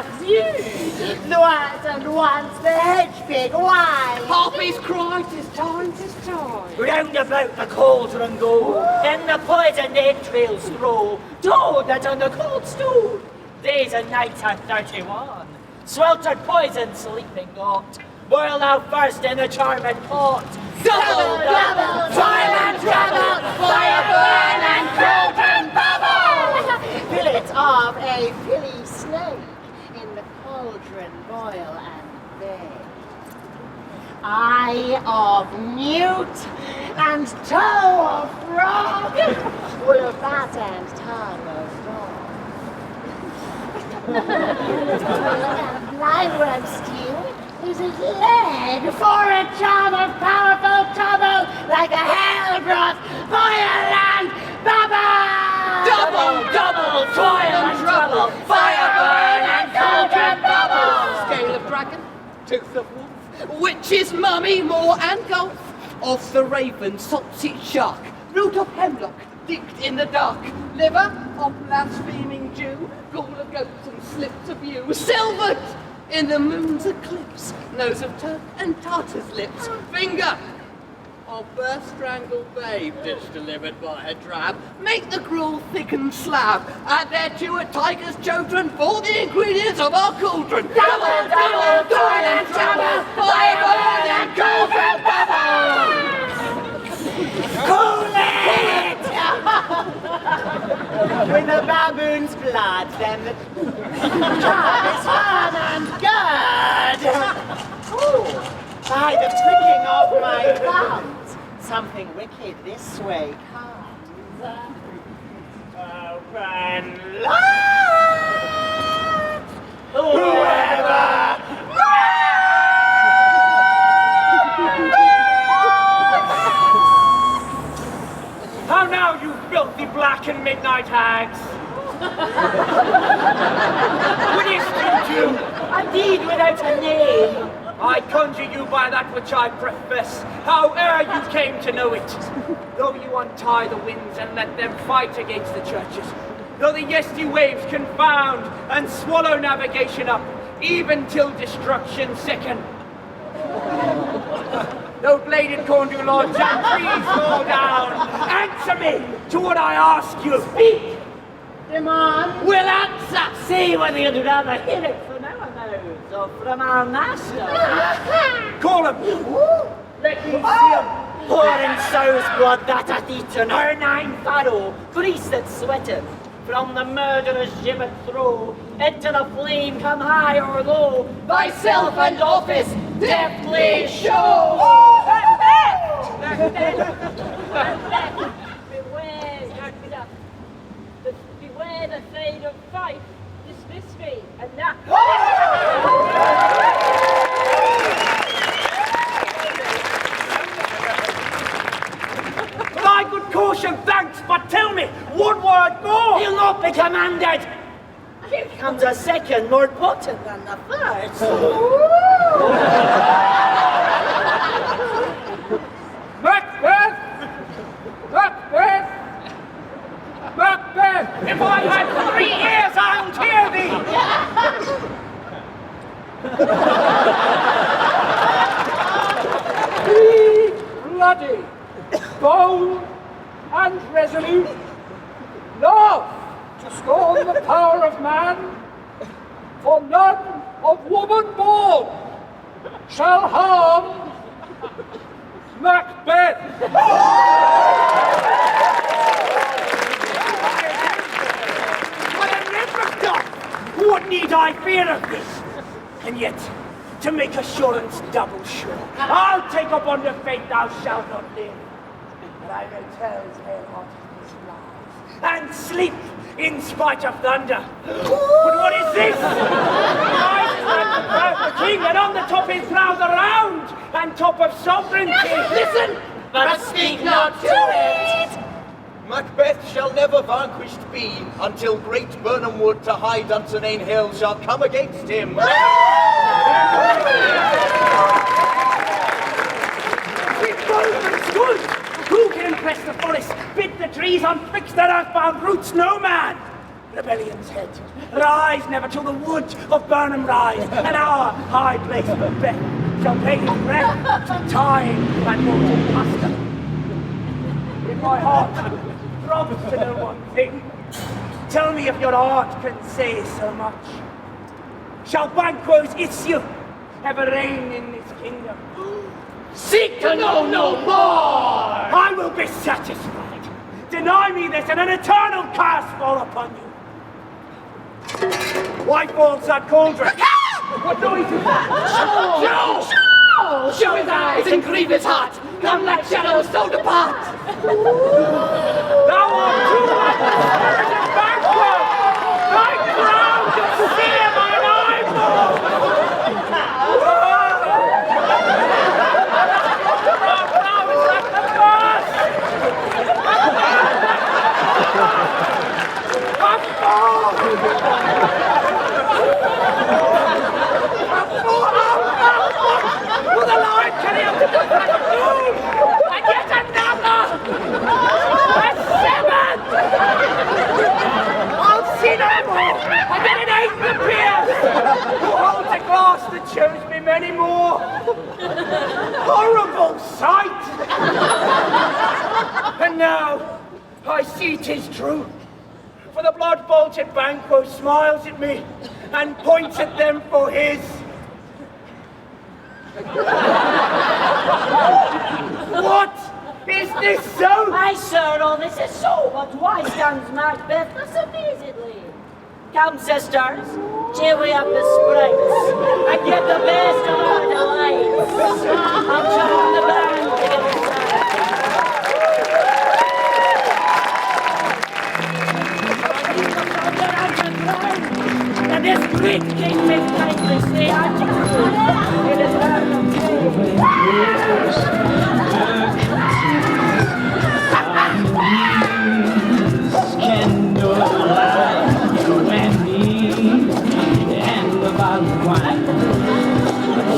The ones and once the hedge pig wise. Harpies cry, 'tis time, 'tis time. Round about the cauldron go, and the poisoned entrails throw, toad that on the cold stool. Days and nights at 31, sweltered poison sleeping got, boil thou first in the charmed pot. Double, toil and trouble, fire burn and cauldron bubble. Fillet of a filly snake, in the cauldron boil and bake. Eye of newt and toe of frog, full of fat and tongue of dog. Blindworm stew is his leg for a charm of powerful trouble, like a hell-brought boil and bubble. Double, toil and trouble, fire burn and cauldron bubble. Scale of dragon, tooth of wolf, witch's mummy, moor and gulf. Of the raven, salty shark, root of hemlock, dipped in the dark. Liver of blaspheming Jew, gall of goats and slips of yew. Silvered in the moon's eclipse, nose of Turk and Tartar's lips. Finger of birth-strangled babe, dish delivered by a drab. Make the gruel thicken slab, add thereto a tiger's children for the ingredients of our cauldron. Double, toil and trouble, fire burn and cauldron bubble. Cool it! With the baboon's blood, then the job is fun and good. Ooh, by the pricking of my thumbs, something wicked this way comes. Open light! Whoever! How now, you filthy black and midnight hags? What is to you? A deed without a name. I conjure you by that which I profess, howe'er you came to know it. Though you untie the winds and let them fight against the churches, though the yeasty waves confound and swallow navigation up, even till destruction sicken. Though bladed corn do lodge and trees fall down, answer me to what I ask you. Speak! Demand. Will answer! See whether you'd rather hear it from our mouths or from our master. Call him! Let me see him! Pouring sow's blood that hath eaten her 9 furrow, grease that sweateth, from the murderer's gibbet throw, into the flame come high or low, thyself and office deftly show! Beware the fade of fight, dismiss me, and that. My good caution, thanks, but tell me, one word more! He'll not be commanded! Here comes a second more potent than the first. Macbeth! Macbeth! Macbeth! If I had 3 ears, I'll hear thee! Be bloody, bold, and resolute. Love to scorn the power of man, for none of woman born shall harm Macbeth. What a never done! What need I fear of thee? And yet, to make assurance double sure, I'll take up under faith thou shalt not live. But I will tell tale-hearted lies, and sleep in spite of thunder. But what is this? I stand proud the king, and on the top is proud the round, and top of sovereignty. Listen, but speak not to it. Macbeth shall never vanquished be, until great Burnham Wood to high Dunsinane Hill shall come against him. Good! Who can impress the forest, bid the trees on twixt their earthbound roots? No man! rebellion's head. Rise never till the wood of Burnham rise, and our high place Macbeth shall pay his rent to time and mortal custom. In my heart throbs to know one thing. Tell me if your art can say so much. Shall Banquo's issue ever reign in this kingdom? Seek to know no more! I will be satisfied. Deny me this, and an eternal curse fall upon you. Why falls that cauldron? What noise is that? Show! Show his eyes and grieve his heart! Come like shadows, so depart! Thou art too like the spirit of Banquo! Thy crown to sear mine eyeballs! Will the Lord carry out the good of doom? And yet another! A seventh! I'll see no more! And then an eighth appears! Who holds a glass that shows me many more! Horrible sight! And now, I see 'tis true. For the blood-bolted Banquo smiles at me and points at them for his. What? Is this so? Aye, sir, all this is so, but why stands Macbeth thus amazedly? Come, sisters, cheer we up the sprites, and get the best of our delights. I'll join the band to get us and this great king may kindly say unto you, it is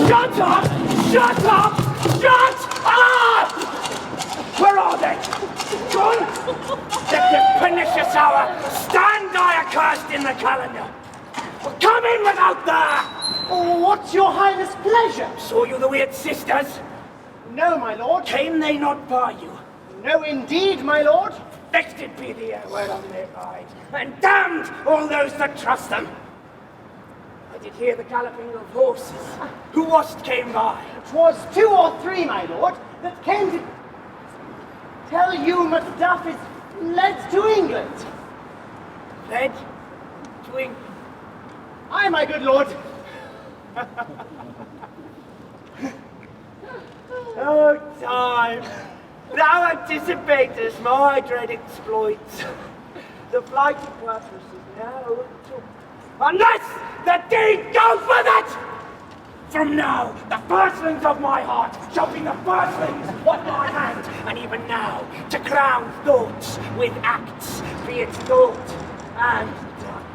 Shut up! Shut up! Shut up! Where are they? Gone? Let this pernicious hour stand I accursed in the calendar. Come in without there! Oh, what's your highness' pleasure? Saw you the weird sisters? No, my lord. Came they not by you? No, indeed, my lord. Vexed be the air whereon they ride, and damned all those that trust them. I did hear the galloping of horses. Who was't came by? 'Twas 2 or 3, my lord, that came to tell you Macduff is fled to England. Fled to England. Aye, my good lord. Oh, time! Thou anticipatest my dread exploits. The flight of purpose is now took. Unless the deed goes with it! From now, the firstlings of my heart shall be the firstlings of my hand, and even now, to crown thoughts with acts, be it thought and done.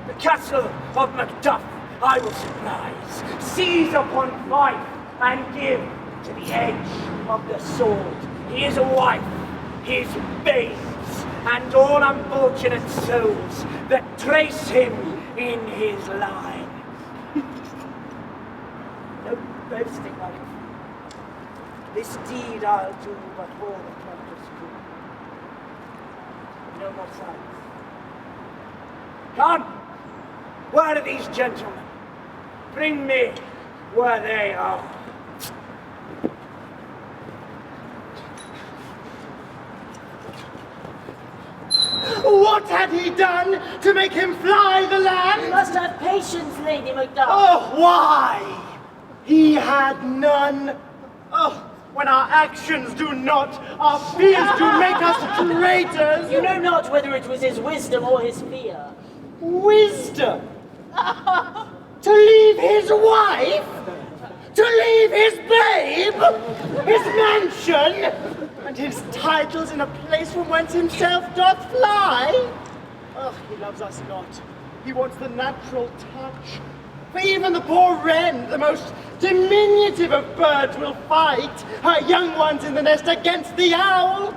The castle of Macduff I will surprise, seize upon Fife, and give to the edge of the sword his wife, his babes, and all unfortunate souls that trace him in his line. No boasting of it. This deed I'll do but for the purpose good. No more silence. Come! Where are these gentlemen? Bring me where they are. What had he done to make him fly the You land? must have patience, Lady Macduff. Oh, why? He had none. Oh, when our actions do not, our fears do make us traitors. You know not whether it was his wisdom or his fear. Wisdom? To leave his wife? To leave his babe? His mansion? And his titles in a place from whence himself doth fly? Oh, he loves us not. He wants the natural touch. For even the poor wren, the most diminutive of birds, will fight her young ones in the nest against the owl.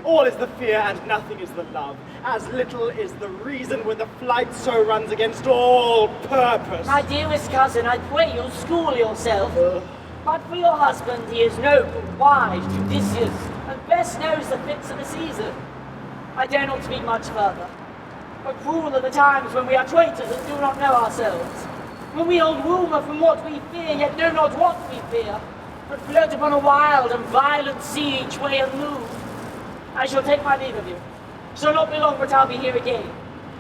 All is the fear and nothing is the love. As little is the reason when the flight so runs against all purpose. My dearest cousin, I pray you'll school yourself. But for your husband, he is noble, wise, judicious, and best knows the fits of the season. I dare not speak much further. But cruel are the times when we are traitors and do not know ourselves. When we hold rumour from what we fear, yet know not what we fear, but float upon a wild and violent sea each way and move. I shall take my leave of you. Shall not be long, but I'll be here again.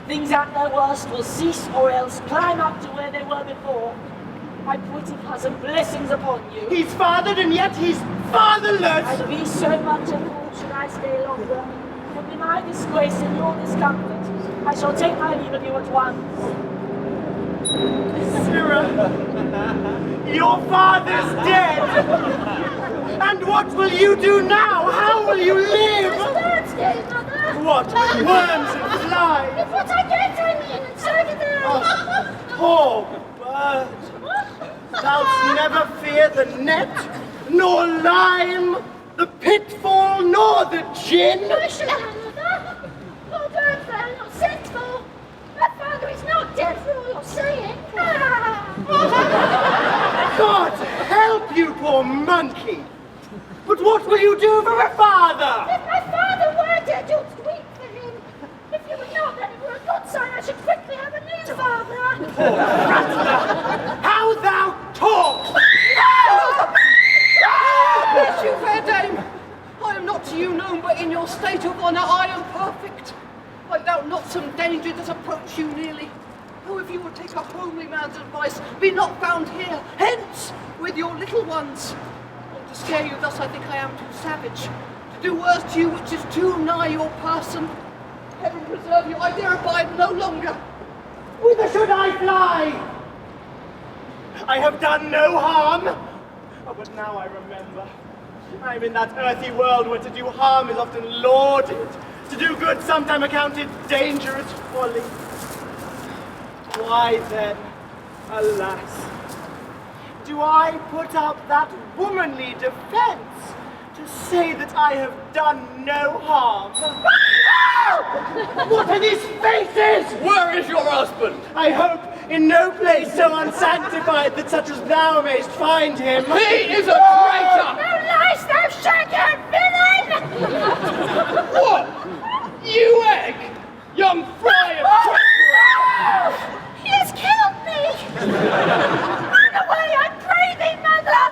Things at their worst will cease or else climb up to where they were before. My pretty cousin, blessings upon you. He's fathered and yet he's fatherless. I'd be so much a fool should I stay longer. It would be my disgrace and your discomfort. I shall take my leave of you at once. Sarah, your father's dead. And what will you do now? How will you live? That's dead, Mother. What? Worms and flies? It's what I get, I mean, and so do they. Poor bird. Thou'lt never fear the net, nor lime, the pitfall, nor the gin. No, shall I, Mother? Lord Earthfell, not sent for. My father is not dead for all you're saying. God help you, poor monkey. But what will you do for a father? If my father were dead, you'd weep for him. If you were not, then it were a good sign I should quickly have a new father. How thou talk! Bless you, fair dame. I am not to you known, but in your state of honour I am perfect. I doubt not some danger does approach you nearly. Oh, if you would take a homely man's advice, be not found here. Hence, with your little ones. Oh, to scare you thus, I think I am too savage. To do worse to you, which is too nigh your person. Heaven preserve you, I dare abide no longer. Whither should I fly? I have done no harm. Oh, but now I remember. I am in that earthy world where to do harm is often lauded. To do good sometime accounted dangerous folly. Why then, alas, do I put up that womanly defense to say that I have done no harm? What are these faces? Where is your husband? I hope in no place so unsanctified that such as thou mayst find him. He is a traitor! Thou liest, thou shaggard villain! What? You egg? Young fry of treachery! He has killed me! Run away, I pray thee, Mother!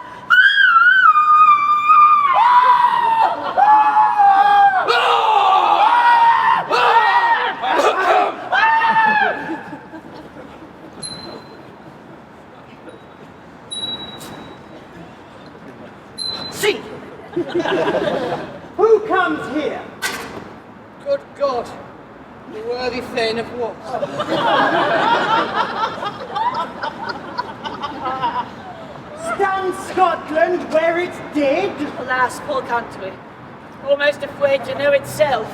See! Who comes here? Good God, the worthy Thane of what? Stand Scotland where it did? Alas, poor country, almost afraid to know itself.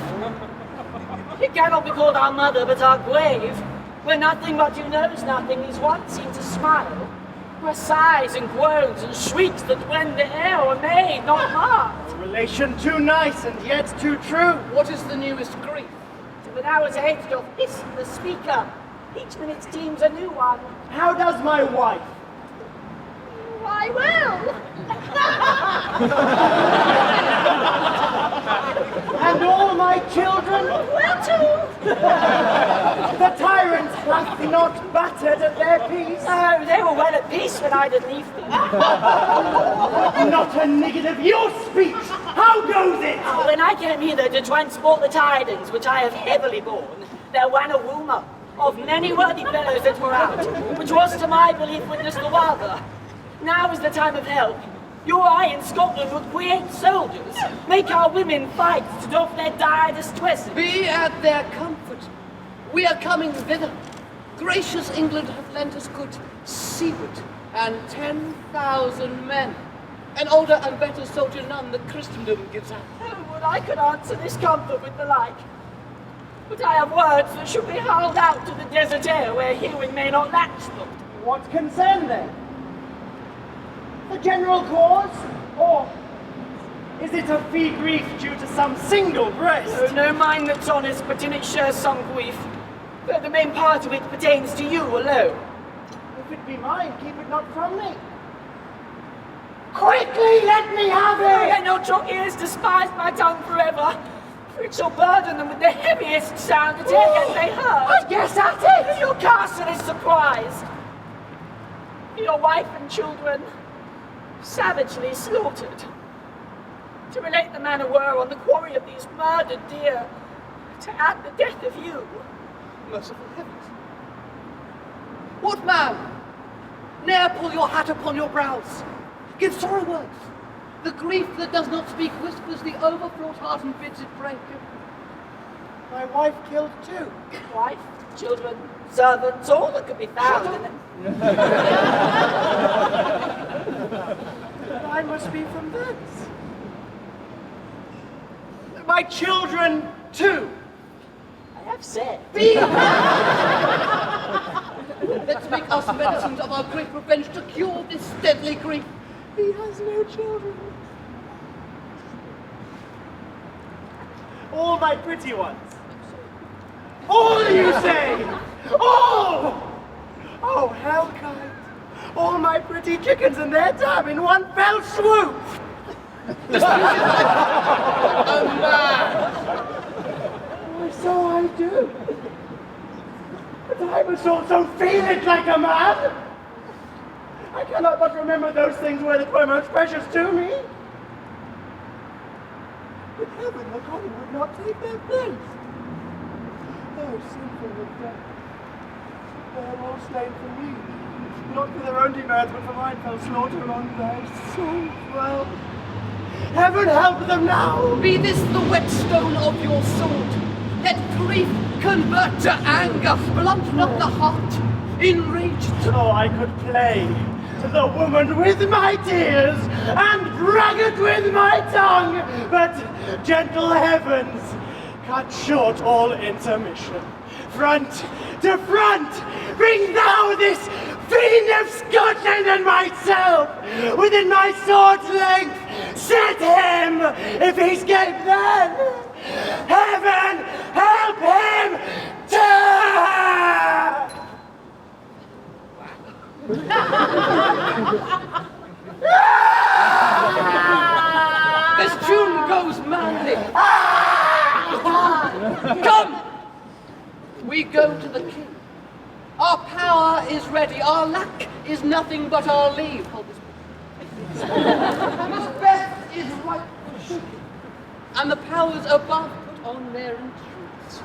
It cannot be called our mother, but our grave, where nothing but who knows nothing is one seen to smile, where sighs and groans and shrieks that when the air were made, not marked. A relation too nice and yet too true. What is the newest grief? To an hour's age doth listen the speaker, each minute deems a new one. How does my wife? Why, well! And all my children? Well, too! The tyrants hath not battered at their peace. Oh, they were well at peace when I did leave them. Not a negative. Your speech. How goes it? When I came hither to transport the tidings, which I have heavily borne, there ran a rumour of many worthy fellows that were out, which was to my belief witness the rather. Now is the time of help. You or I in Scotland would create soldiers, make our women fight to doff their dire distresses. Be at their comfort. We are coming thither. Gracious England hath lent us good seawood and 10,000 men. An older and better soldier none that Christendom gives out. Oh, would I could answer this comfort with the like. But I have words that should be hurled out to the desert air where hearing may not latch them. What concern then? The general cause, or Is it a fee grief due to some single breast? No mind that's honest, but in it shares some grief. But the main part of it pertains to you alone. If it be mine, keep it not from me. Quickly, let me have it! Let not your ears despise my tongue forever, for it shall burden them with the heaviest sound that ever they heard. I guess at it! Your castle is surprised. Your wife and children savagely slaughtered. To relate the manner were on the quarry of these murdered deer, to add the death of you. Merciful heavens. What man? Ne'er pull your hat upon your brows. Give sorrow words. The grief that does not speak whispers the overfraught heart and bids it break. My wife killed too. Wife, children, servants, all that could be found in it. But I must be from thence. My children too. I have said. Let's make us medicines of our great revenge to cure this deadly grief. He has no children. All my pretty ones. All, you say? All! Oh, hellkite. All my pretty chickens and their dam in one fell swoop. Oh man! Why, so I do. But I must also feel it like a man. I cannot but remember those things that were most precious to me. But heaven, the common would not take their place. Oh, sinful with death. They are all slain for me. Not for their own demerits, but for mine fell slaughter on their souls. Well, heaven help them now! Be this the whetstone of your sword. Let grief convert to anger, blunt not the heart, enraged. Oh, I could play to the woman with my tears and braggart with my tongue, but gentle heavens, cut short all intermission. Front to front, bring thou this fiend of Scotland and myself within my sword's length. Set him, if he escape then. Heaven help him to... This tune goes manly. Come! We go to the king. Our power is ready. Our lack is nothing but our leave. Hold this. Macbeth is ripe for shaking, and the powers above put on their instruments.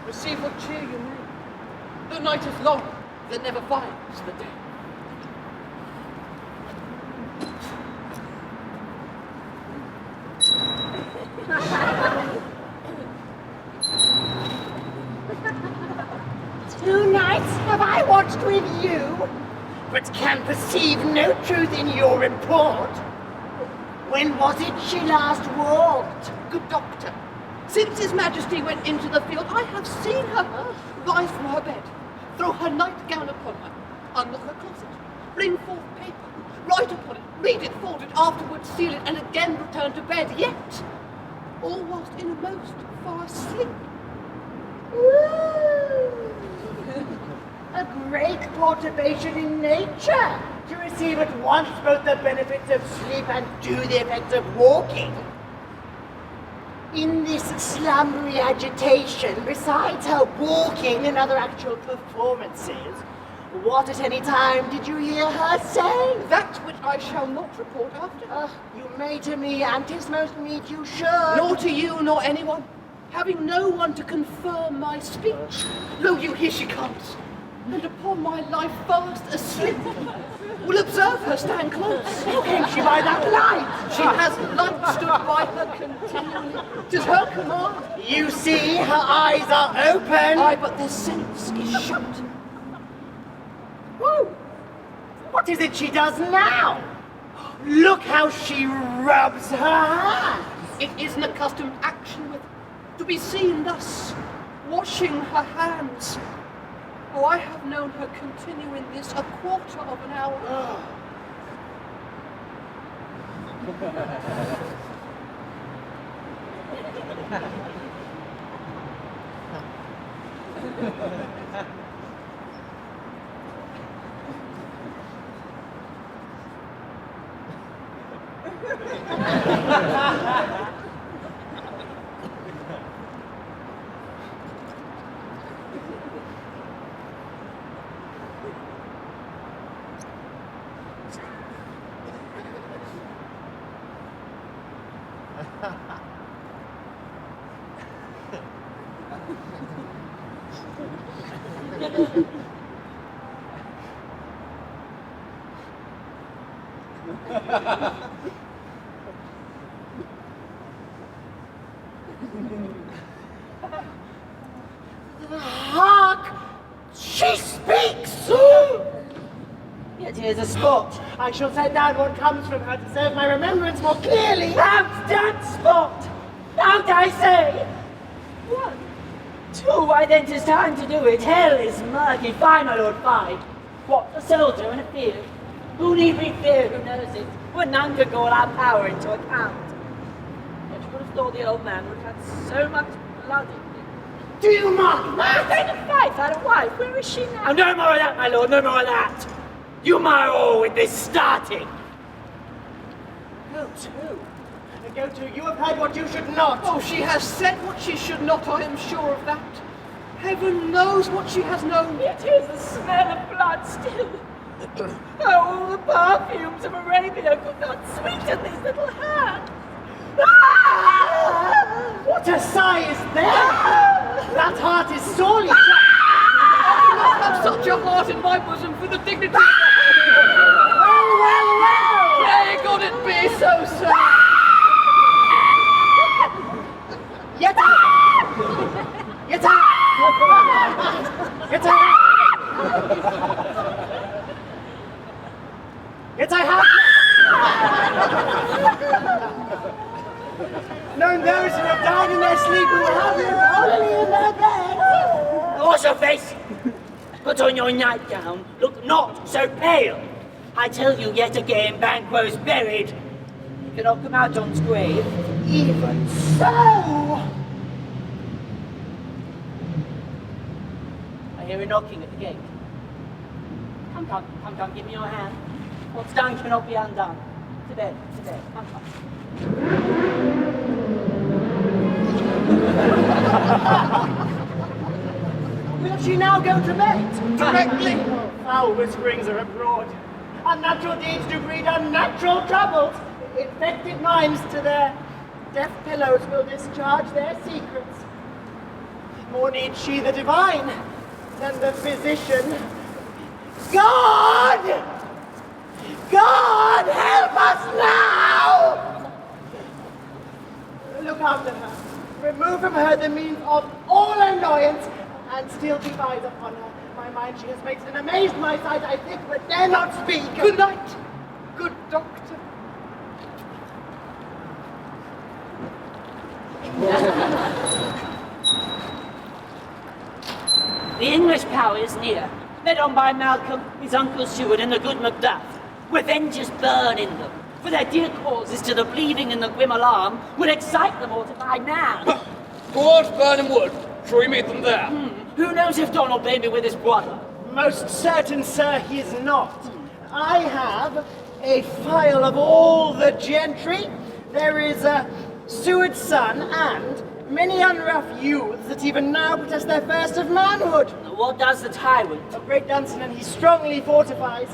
Receive what cheer you may. The night is long that never finds the day. Two nights have I watched with you, but can perceive no truth in your report. When was it she last walked? Good doctor, since His Majesty went into the field, I have seen her rise from her bed, throw her nightgown upon her, unlock her closet, bring forth paper, write upon it, read it, fold it, afterwards seal it, and again return to bed, yet all whilst in a most far sleep. A great perturbation in nature to receive at once both the benefits of sleep and do the effects of walking. In this slumbery agitation, besides her walking and other actual performances, what at any time did you hear her say? That which I shall not report after. You may to me, and 'tis most meet you should. Nor to you, nor anyone, having no one to confirm my speech. Lo, you, here she comes, and upon my life fast asleep. Will observe her stand close. How came she by that light? She has light stood by her continually. 'Tis her command. You see, her eyes are open. Aye, but their sense is shut. Woo! What is it she does now? Look how she rubs her hands. It is an accustomed action with to be seen thus, washing her hands. Oh, I have known her continue in this a quarter of an hour. Hark! She speaks! Yet here's a spot. I shall set down what comes from her to serve my remembrance more clearly. Out, damn spot! Out, I say! 1, 2, why then 'tis time to do it. Hell is murky. Fine, my lord, fine. What, a soldier in a field? Who need we fear, who knows it? When none could call our power into account. Yet you would have thought the old man would have had so much blood in him. Do you mark that? Then a fight, had a wife. Where is she now? Oh, no more of that, my lord, no more of that. You mar all with this starting. Go to. You have heard what you should not. Oh, she has said what she should not, I am sure of that. Heaven knows what she has known. Yet here's the smell of blood still. Oh, all the perfumes of Arabia could not sweeten these little hands. What a sigh is there! That heart is sorely shut. I do not have such a heart in my bosom for the dignity of Well! Pray God it be so, sir. Yet I have known those who have died in their sleep who have lived only in their beds. Wash your face. Put on your nightgown. Look not so pale. I tell you yet again, Banquo's buried. He cannot come out on's grave. Even so. I hear a knocking at the gate. Come, give me your hand. What's done cannot be undone. To bed, come. Will she now go to bed? Directly. Foul whisperings are abroad. Unnatural deeds do breed unnatural troubles. Infected minds to their deaf pillows will discharge their secrets. More needs she the divine than the physician. God! God, help us now! Look after her. Remove from her the means of all annoyance, and still keep eyes upon her. My mind she has made an amazed my sight, I think, but dare not speak. Good night, good doctor. The English power is near, led on by Malcolm, his uncle Seward, and the good Macbeth. Revengers burn in them, for their dear causes to the bleeding and the grim alarm will excite the mortified man. Towards Burnham Wood. Shall we meet them there? Who knows if Donald may be with his brother? Most certain, sir, he is not. I have a file of all the gentry. There is a Seward's son and many unrough youths that even now protest their first of manhood. What does the tyrant? A great Dunstan, and he strongly fortifies.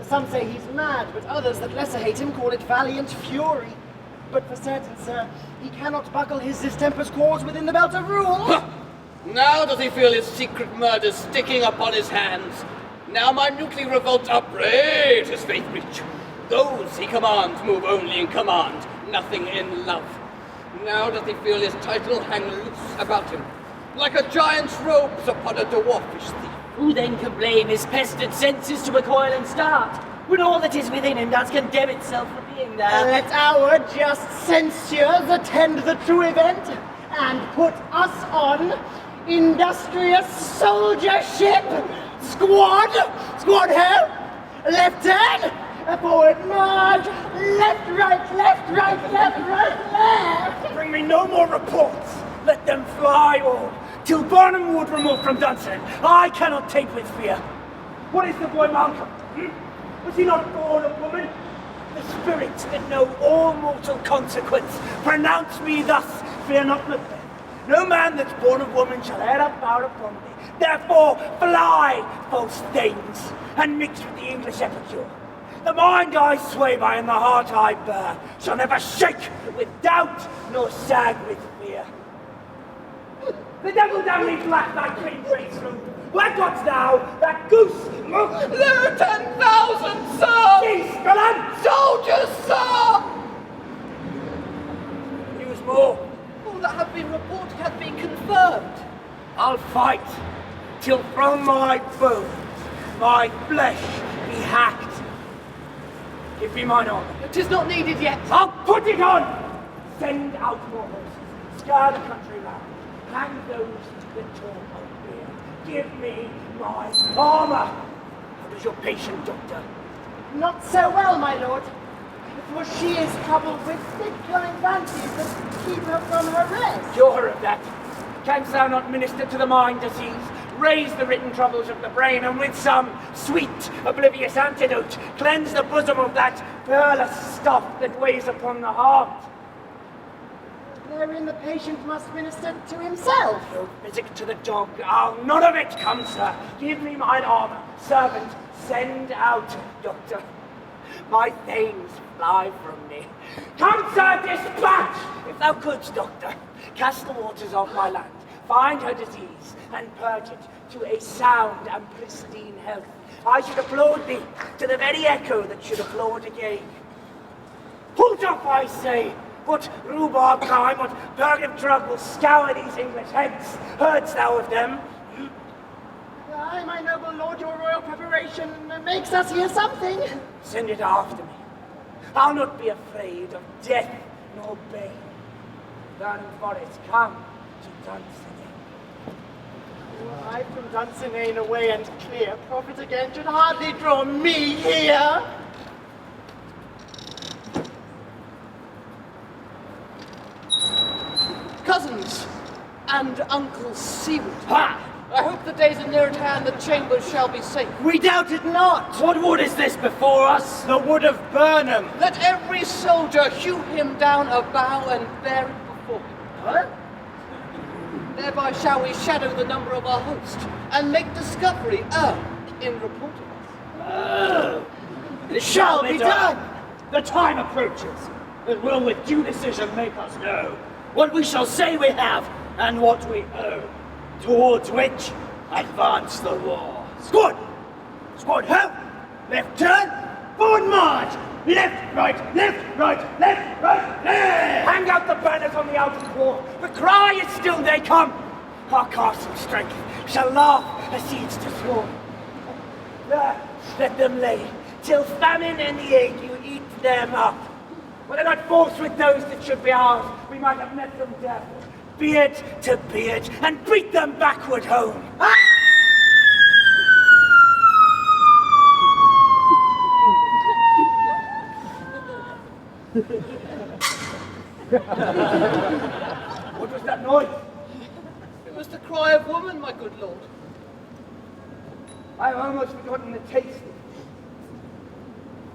Some say he's mad, but others that lesser hate him call it valiant fury. But for certain, sir, he cannot buckle his distemper's cause within the belt of rule. Now does he feel his secret murders sticking upon his hands. Now minutely revolts upbraid his faith breach. Those he commands move only in command, nothing in love. Now doth he feel his title hang loose about him, like a giant's robes upon a dwarfish thief. Who then can blame his pestered senses to recoil and start, when all that is within him does condemn itself for being there? Let our just censures attend the true event, and put us on industrious soldiership. Squad, hell, left hand, Forward march! Left, right, left, right, left, right, left! Bring me no more reports. Let them fly all, till Barnum Wood removed from Dunsinane. I cannot take with fear. What is the boy Malcolm? Was he not born of woman? The spirits that know all mortal consequence pronounce me thus. Fear not, Macbeth. No man that's born of woman shall e'er have power upon thee. Therefore, fly, false Danes, and mix with the English epicure. The mind I sway by and the heart I bear shall never shake with doubt nor sag with fear. The devil damn me black thy clean face through. Where gott'st thou, that goose? There are 10,000, sir! Geese, villain! Soldiers, sir! News more. All that have been reported have been confirmed. I'll fight till from my bones my flesh be hacked. Give me mine armor. It is not needed yet. I'll put it on! Send out more horses. Scour the country round. Hang those that talk of fear. Give me my armor. How does your patient, doctor? Not so well, my lord. For she is troubled with sick-line fancies that keep her from her rest. Cure her of that. Canst thou not minister to the mind disease? Raise the written troubles of the brain, and with some sweet, oblivious antidote, cleanse the bosom of that pearlous stuff that weighs upon the heart. Therein the patient must minister to himself. No physic to the dog. I'll none of it come, sir. Give me mine armor. Servant, send out doctor. My thanes fly from me. Come, sir, dispatch! If thou couldst, doctor, cast the waters of my land, find her disease, and purge it to a sound and pristine health, I should applaud thee to the very echo that should applaud again. Pull up, I say! What rhubarb time, what purgative drug will scour these English heads? Heardst thou of them? Aye, my noble lord, your royal preparation makes us hear something. Send it after me. I'll not be afraid of death nor bane. Vernon Forest, come to Dunsinane. I from Dunsinane away and clear, prophet again should hardly draw me here. Cousins and Uncle Seward. Ha! I hope the days are near at hand that chambers shall be safe. We doubt it not. What wood is this before us? The wood of Burnham. Let every soldier hew him down a bough and bear it before him. Huh? Thereby shall we shadow the number of our host, and make discovery in report of us. It shall be done. The time approaches, and will with due decision make us know What we shall say we have, and what we owe, towards which advance the war. Squad! Squad, help! Left turn, forward march! Left, right, left, right, left, right, left! Hang out the banners on the outer wall. The cry is still they come. Our castle strength shall laugh as seeds to swarm. There, let them lay, till famine and the ague eat them up. Were they not forced with those that should be ours, we might have met them death, beard to beard, and beat them backward home. What was that noise? It was the cry of woman, my good lord. I've almost forgotten the taste.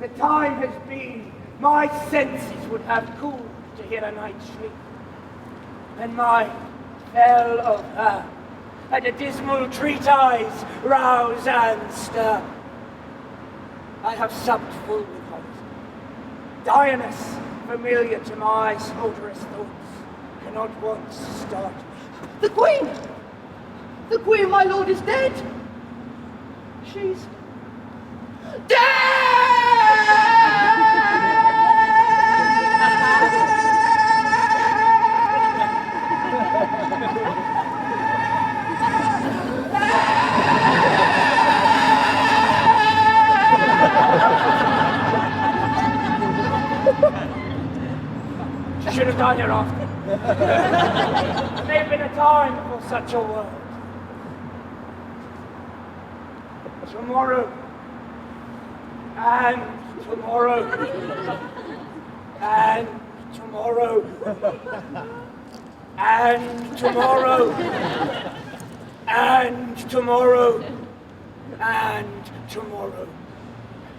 The time has been, my senses would have cooled to hear a night's shriek. And mine fell of her, and a dismal treatise rouse and stir. I have supped full with hope. Dionys, familiar to my smolderous thoughts, cannot once start me. The queen! The queen, my lord, is dead! She's She should have died hereafter. There may have been a time for such a world. Tomorrow, and tomorrow, and tomorrow, and tomorrow, and tomorrow, and tomorrow.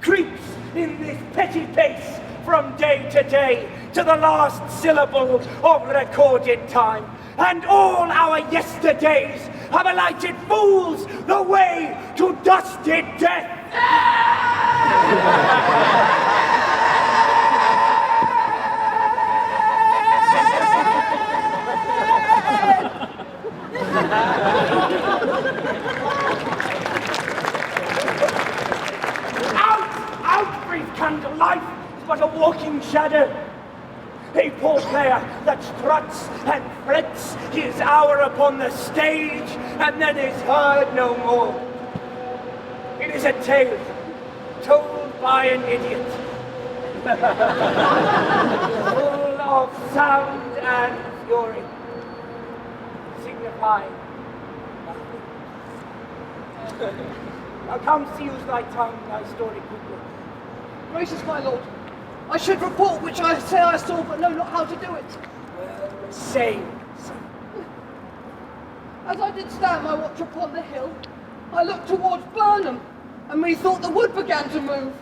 Creeps in this petty pace from day to day to the last syllable of recorded time. And all our yesterdays have alighted fools the way to dusted death. Out, brief candle, life is but a walking shadow. A poor player that struts and frets his hour upon the stage and then is heard no more. It is a tale told by an idiot, full of sound and fury, signifying nothing. Now come, use thy tongue, thy story quickly. Gracious my lord, I should report which I say I saw, but know not how to do it. Say. As I did stand my watch upon the hill, I looked towards Burnham, and methought the wood began to move.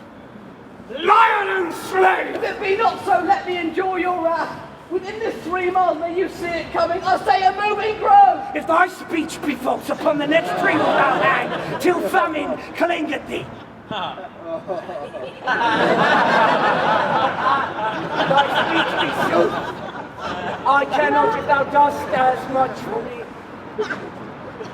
Lion and slave! If it be not so, let me endure your wrath. Within this 3 miles may you see it coming, I say a moving grove! If thy speech be false, upon the next tree wilt thou hang, till famine cling at thee. Thy speech be sooth. I cannot if thou dost as much for me.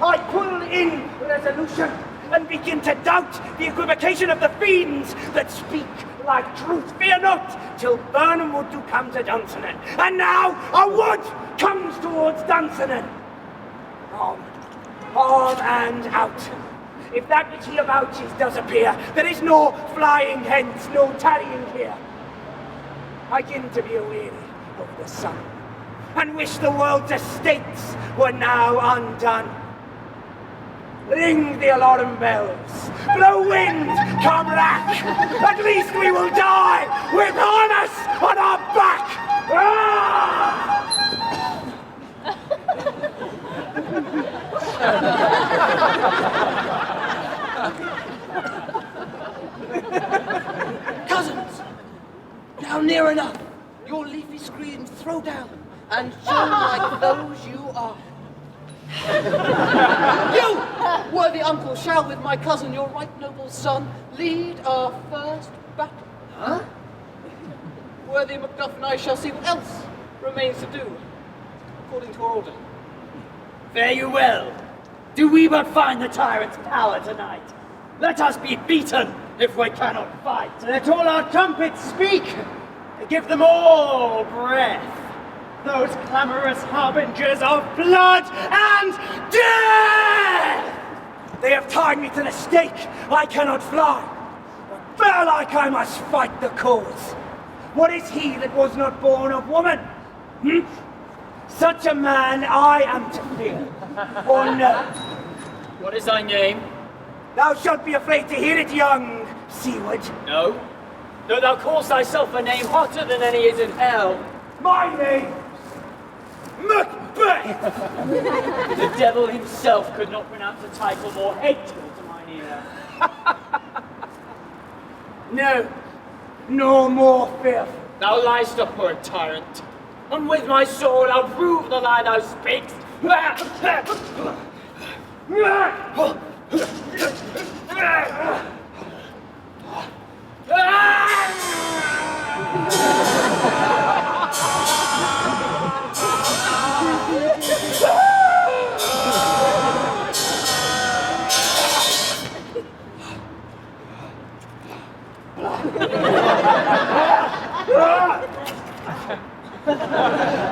I pull in resolution and begin to doubt the equivocation of the fiends that speak like truth. Fear not, till Burnham would do come to Dunsinane. And now a wood comes towards Dunsinane. On and out. If that which he avouches does appear, there is no flying hence, no tarrying here. I begin to be weary of the sun, and wish the world's estates were now undone. Ring the alarm bells, blow wind, come rack, at least we will die with harness on our back! Cousins, now near enough. Your leafy screen throw down, and show like those you are. You, worthy uncle, shall with my cousin, your right noble son, lead our first battle. Huh? Worthy Macbeth and I shall see what else remains to do, according to our order. Fare you well. Do we but find the tyrant's power tonight? Let us be beaten if we cannot fight. Let all our trumpets speak. Give them all breath. Those clamorous harbingers of blood and death! They have tied me to the stake. I cannot fly. But bear like I must fight the cause. What is he that was not born of woman? Such a man I am to fear, or no? What is thy name? Thou shalt be afraid to hear it, young Seaward. No. Though thou callest thyself a name hotter than any is in hell. My name's Macbeth! The devil himself could not pronounce a title more hateful to mine ear. No more fearful. Thou liest, a poor tyrant, and with my sword I'll prove the lie thou speakst.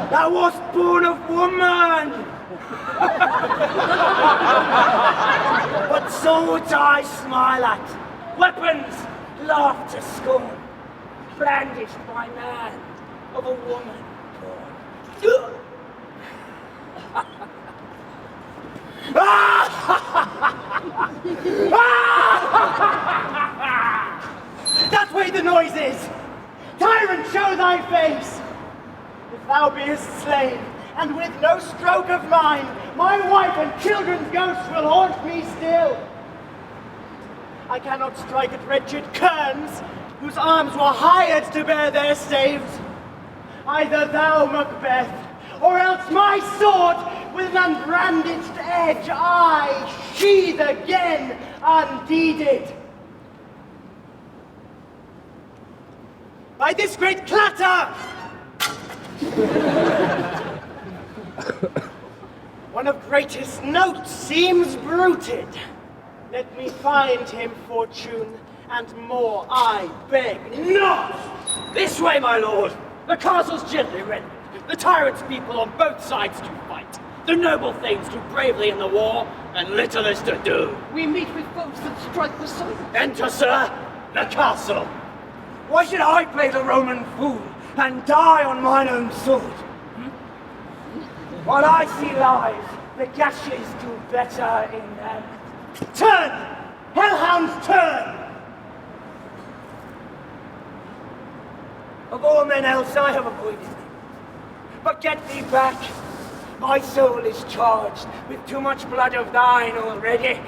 Thou wast born of woman! But swords I smile at, weapons laugh to scorn, brandished by man of a woman born. the noises! Tyrant, show thy face! If thou beest slain, and with no stroke of mine, my wife and children's ghosts will haunt me still. I cannot strike at wretched kerns, whose arms were hired to bear their staves. Either thou, Macbeth, or else my sword, with an unbrandaged edge, I sheathe again undeeded. By this great clatter! One of greatest note seems bruited. Let me find him fortune, and more I beg not. This way, my lord! The castle's gently rendered. The tyrant's people on both sides do fight. The noble thanes do bravely in the war, and little is to do. We meet with foes that strike the sword. Enter, sir, the castle. Why should I play the Roman fool and die on mine own sword? While I see lives, the gashes do better in them. Turn! Hellhounds, turn! Of all men else I have avoided thee. But get thee back. My soul is charged with too much blood of thine already.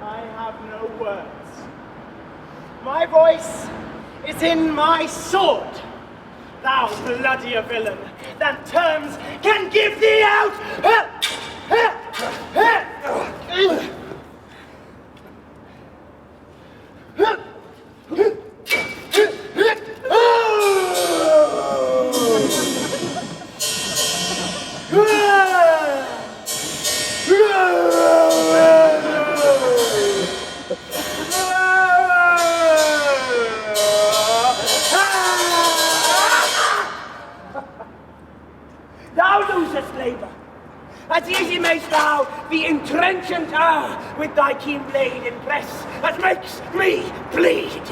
I have no words. My voice is in my sword. Thou bloodier villain than terms can give thee out! Thou losest labour. As easy mayst thou the entrenchant with thy keen blade impress, as makes me bleed.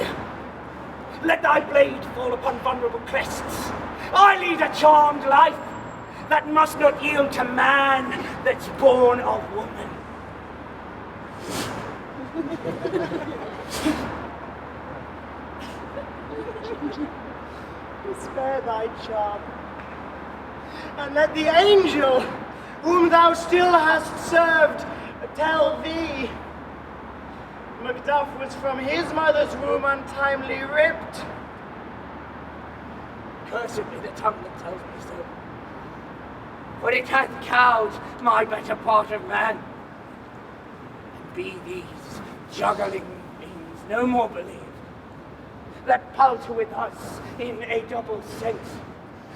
Let thy blade fall upon vulnerable crests. I lead a charmed life that must not yield to man that's born of woman. Spare thy charm, and let the angel whom thou still hast served tell thee Macduff was from his mother's womb untimely ripped. Cursed be the tongue that tells me so, for it hath cowed my better part of man. And be these juggling things no more believed, that palter with us in a double sense,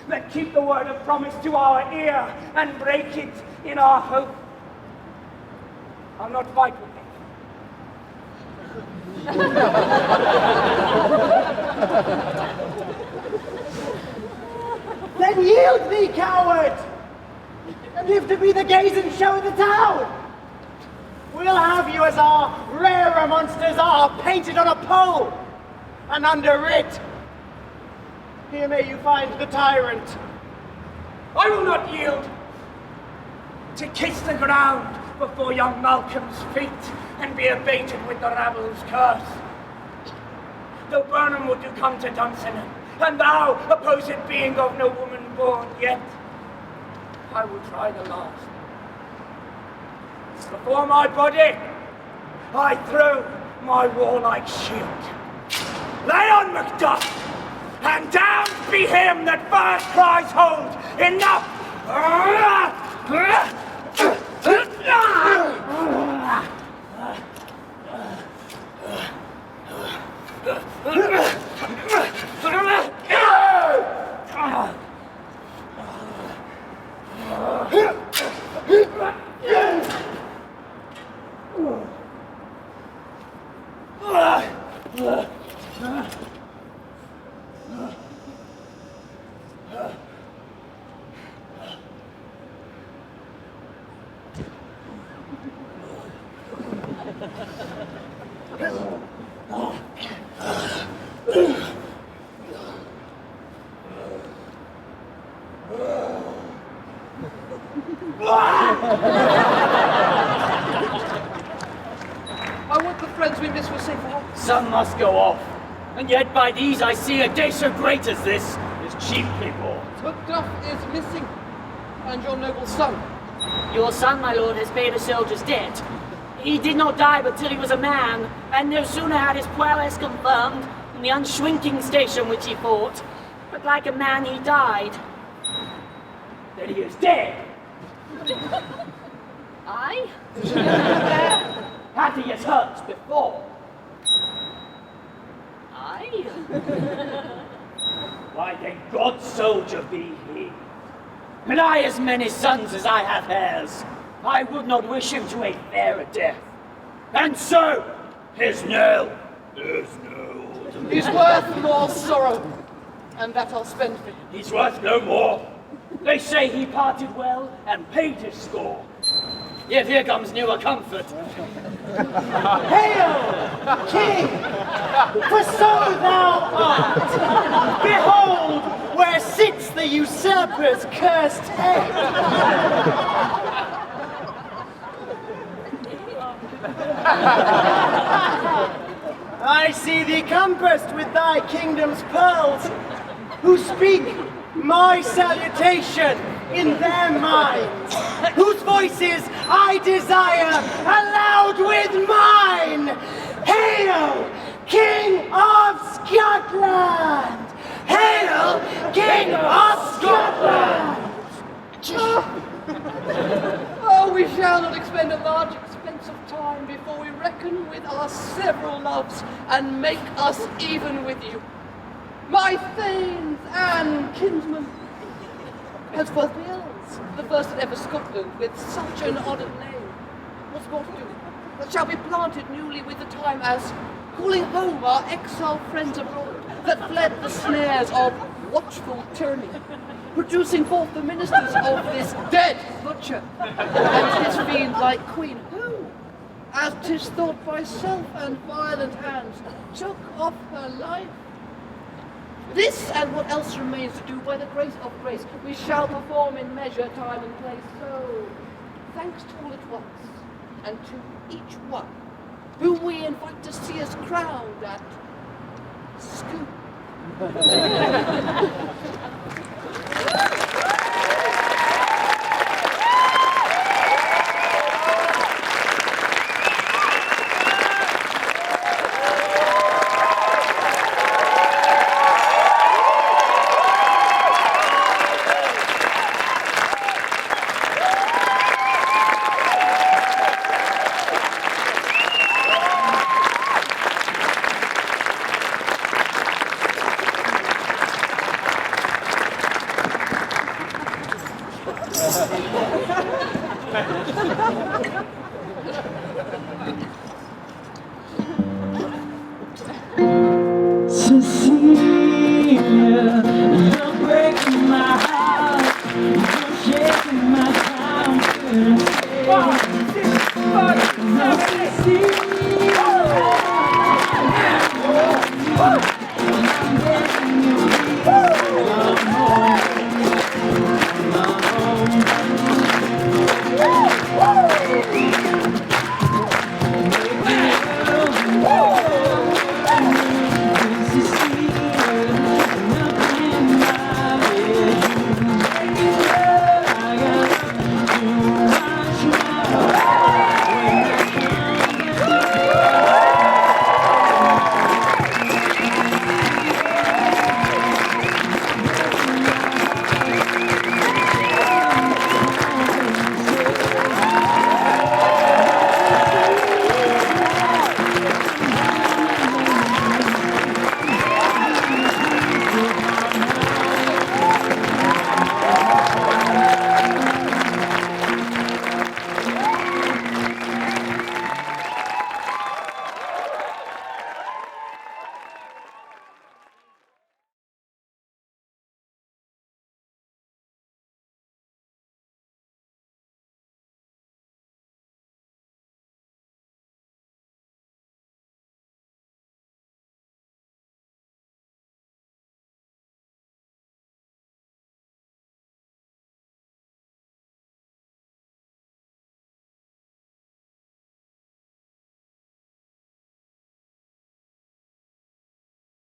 that keep the word of promise to our ear and break it in our hope. I'll not fight with thee. Then yield thee, coward, and live to be the gaze and show of the town. We'll have you as our rarer monsters are, painted on a pole and underwrit. Here may you find the tyrant. I will not yield to kiss the ground before young Malcolm's feet and be abated with the rabble's curse. Though Burnham would do come to Dunsinane, and thou, opposed being of no woman born, yet I will try the last. Before my body, I throw my warlike shield. Lay on, Macduff, and damned be him that first cries hold, enough! I want the friends we miss were safe for home. Some must go off. And yet by these I see a day so great as this is cheaply bought. Macduff is missing, and your noble son. Your son, my lord, has paid a soldier's debt. He did not die but till he was a man, and no sooner had his prowess confirmed in the unshrinking station which he fought, but like a man he died. Then he is dead. Aye? Had he his hurts before? Aye? Why then God's soldier be he? And I as many sons as I have heirs, I would not wish him to a fairer death. And so, his knell is knelled. He's worth more sorrow, and that I'll spend for you. He's worth no more. They say he parted well and paid his score. Yet here comes newer comfort. Hail, King! For so thou art! Behold, where sits the usurper's cursed head! I see thee compassed with thy kingdom's pearls, who speak my salutation in their minds, whose voices I desire aloud with mine. Hail, King of Scotland! Hail, King of Scotland! Oh, we shall not expend a large expense of time before we reckon with our several loves and make us even with you. My thanes and kinsmen, as for Wales, the first that ever Scotland with such an honoured name, was what do, that shall be planted newly with the time as calling home our exiled friends abroad, that fled the snares of watchful tyranny, producing forth the ministers of this dead butcher, and his fiend-like queen, who, as 'tis thought by self and violent hands, took off her life. This and what else remains to do by the grace of grace, we shall perform in measure, time and place. So, thanks to all at once, and to each one, whom we invite to see us crowned at Scoop.